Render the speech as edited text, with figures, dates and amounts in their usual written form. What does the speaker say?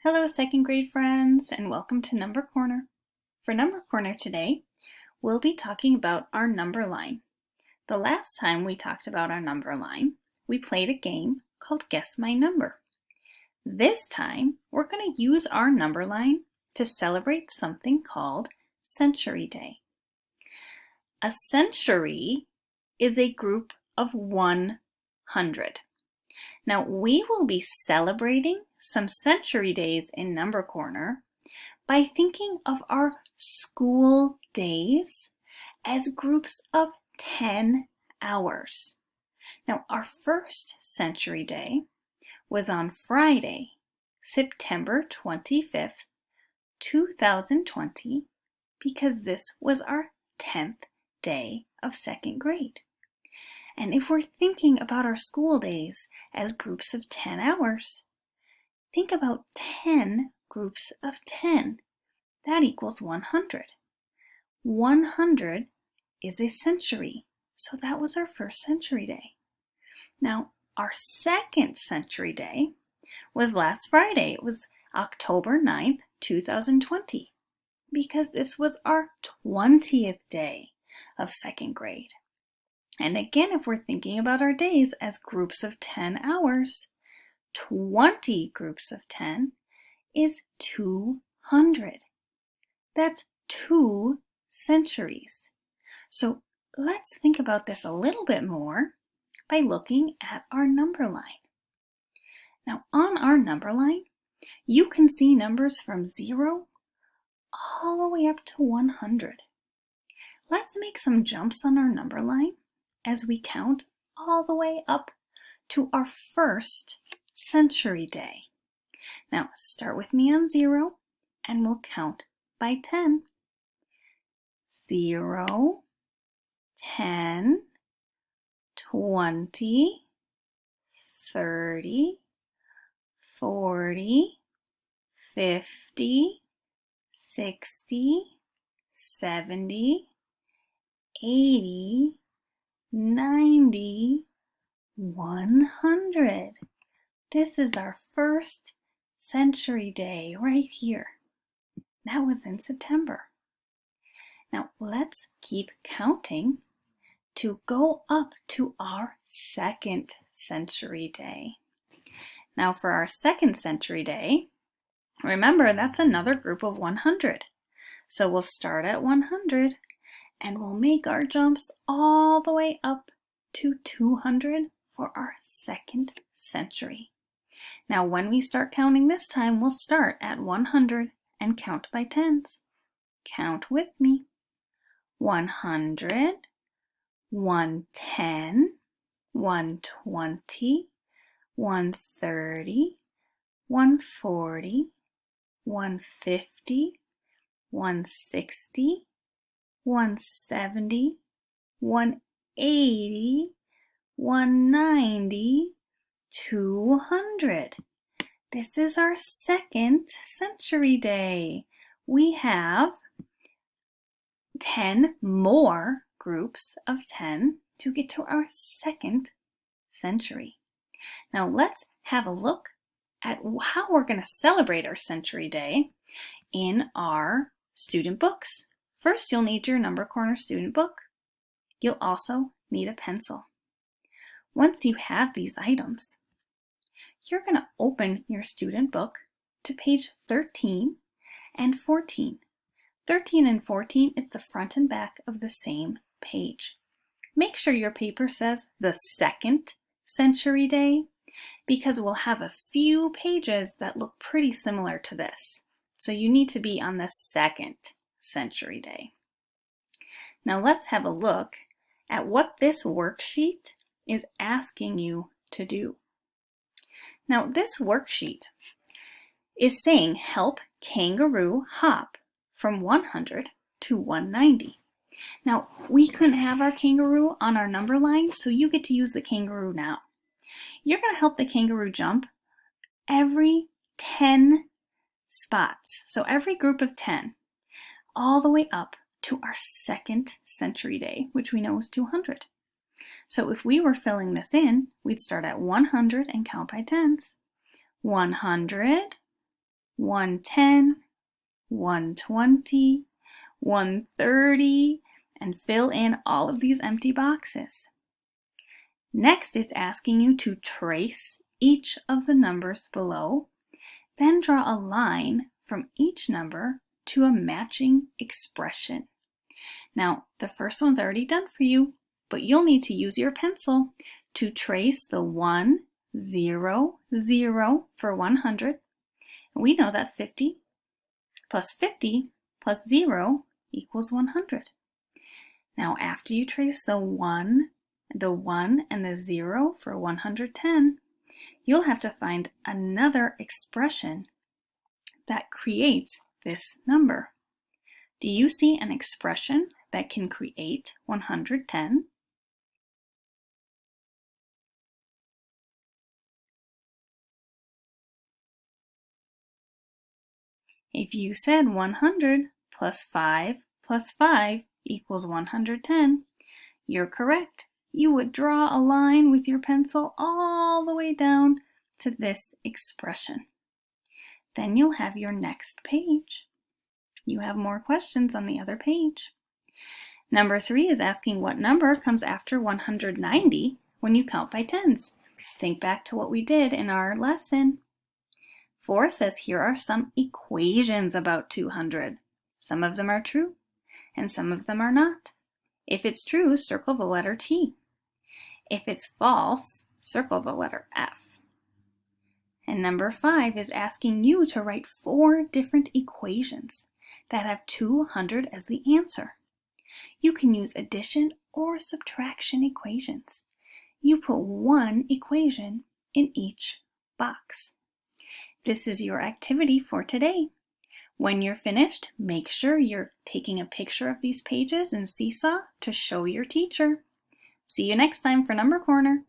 Hello, second grade friends, and welcome to Number Corner. For Number Corner today, we'll be talking about our number line. The last time we talked about our number line, we played a game called Guess My Number. This time, we're going to use our number line to celebrate something called Century Day. A century is a group of 100. Now, we will be celebrating some century days in Number Corner by thinking of our school days as groups of 10 hours. Now, our first century day was on Friday, September 25th, 2020, because this was our 10th day of second grade. And if we're thinking about our school days as groups of 10 hours, think about 10 groups of 10. That equals 100. 100 is a century, so that was our first century day. Now, our second century day was last Friday. It was October 9th, 2020, because this was our 20th day of second grade. And again, if we're thinking about our days as groups of 10 hours, 20 groups of 10 is 200. That's 2 centuries. So let's think about this a little bit more by looking at our number line. Now on our number line, you can see numbers from 0 all the way up to 100. Let's make some jumps on our number line as we count all the way up to our first century day. Now start with me on 0 and we'll count by 10. 0, 10, 20, 30, 40, 50, 60, 70, 80, 90, 100. This is our first century day right here. That was in September. Now let's keep counting to go up to our second century day. Now for our second century day, remember that's another group of 100. So we'll start at 100 and we'll make our jumps all the way up to 200 for our second century. Now when we start counting this time, we'll start at 100 and count by tens. Count with me. 100, 110, 120, 130, 140, 150, 160, 170, 180, 190, 200. This is our second century day. We have 10 more groups of 10 to get to our second century. Now let's have a look at how we're going to celebrate our century day in our student books. First, you'll need your Number Corner student book. You'll also need a pencil. Once you have these items, you're going to open your student book to page 13 and 14. 13 and 14, it's the front and back of the same page. Make sure your paper says the second century day because we'll have a few pages that look pretty similar to this. So you need to be on the second century day. Now let's have a look at what this worksheet is asking you to do. Now this worksheet is saying help kangaroo hop from 100 to 190. Now, we couldn't have our kangaroo on our number line, so you get to use the kangaroo now. You're going to help the kangaroo jump every 10 spots. So every group of 10, all the way up to our second century day, which we know is 200. So if we were filling this in, we'd start at 100 and count by tens. 100, 110, 120, 130, and fill in all of these empty boxes. Next, it's asking you to trace each of the numbers below, then draw a line from each number to a matching expression. Now, the first one's already done for you, but you'll need to use your pencil to trace the 1, 0, 0 for 100. We know that 50 plus 0 equals 100. Now, after you trace the 1 and the 0 for 110, you'll have to find another expression that creates this number. Do you see an expression that can create 110? If you said 100 plus 5 equals 110, you're correct. You would draw a line with your pencil all the way down to this expression. Then you'll have your next page. You have more questions on the other page. Number 3 is asking what number comes after 190 when you count by tens. Think back to what we did in our lesson. 4 says here are some equations about 200. Some of them are true and some of them are not. If it's true, circle the letter T. If it's false, circle the letter F. And number 5 is asking you to write 4 different equations that have 200 as the answer. You can use addition or subtraction equations. You put one equation in each box. This is your activity for today. When you're finished, make sure you're taking a picture of these pages in Seesaw to show your teacher. See you next time for Number Corner.